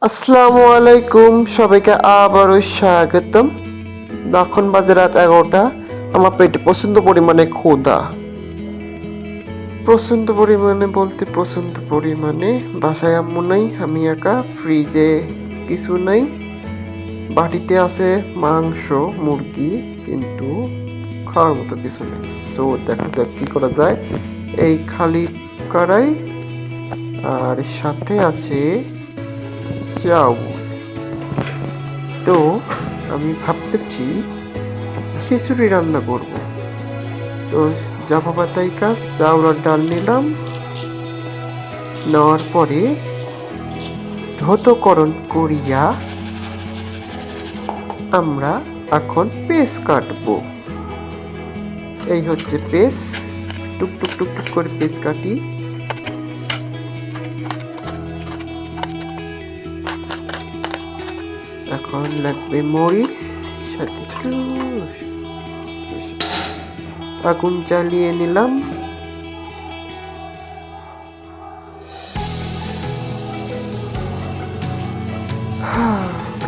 আসসালামু আলাইকুম, সবাইকে আবারও স্বাগতম। এখন বাজে রাত 11টা। আমার পেটে প্রচণ্ড পরিমাণে ক্ষুধা, প্রচণ্ড পরিমাণে বলতে প্রচণ্ড পরিমাণে। বাসায় আম্মু নাই, আমি একা, ফ্রিজে কিছু নাই, বাটিতে আছে মাংস মুরগি, কিন্তু খাওয়ার মতো কিছু নেই। সো দেখা যাক কি করা যায়। এই খালি কড়াই আর সাথে আছে চাউল। তো আমি ভাবতেছি খিচুড়ি রান্না করব। তো জামা পাতাই কাজ, চাউল আর ডাল নিলাম। নেওয়ার পরে ধৌতকরণ করিয়া আমরা এখন পেস্ট কাটবো। এই হচ্ছে পেস্ট, টুকটুক টুকটুক করে পেস্ট কাটি। এখন লাগবে মরিচ, সাথে একটু আগুন জ্বালিয়ে নিলাম।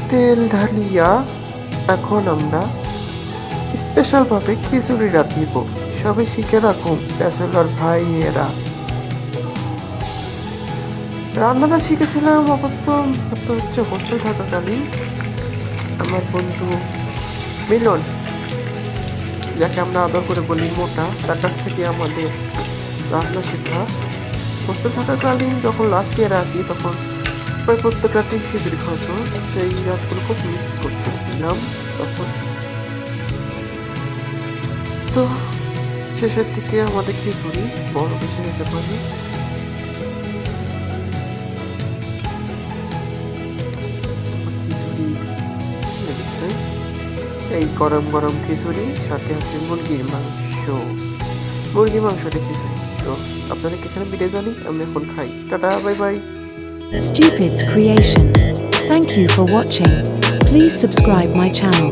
তেল ঢালিয়া এখন আমরা স্পেশাল ভাবে খিচুড়ি রাঁধিব। সবাই শিখে রাখুন ব্যাচেলর ভাইয়েরা। রান্নাটা শিখেছিলাম অবশ্য হচ্ছে হোস্টেল থাকাকালীন। আমার বন্ধু মিলন, যাকে আমরা আদর করে বলি মোটা, তার কাছ থেকে আমাদের রান্না শেখা। হোস্টেল থাকাকালীন যখন লাস্ট ইয়ারে আসি তখন প্রায় প্রত্যেক রাতেই খিচুড়ি খাওয়াতো। সেই রাতগুলো খুব মিস করতেছিলাম তখন। তো শেষের দিকে আমাদের খিচুড়ি বড় বেশি হতে পারি। এই গরম গরম খিচুড়ি, সাথে আছে মুরগির মাংসটা খিচুড়ি। তো আপনাদেরকে এখানে বিদায় জানি, আমি এখন খাই। Tata, bye bye. Stupid's creation. Thank you for watching. Please subscribe my channel.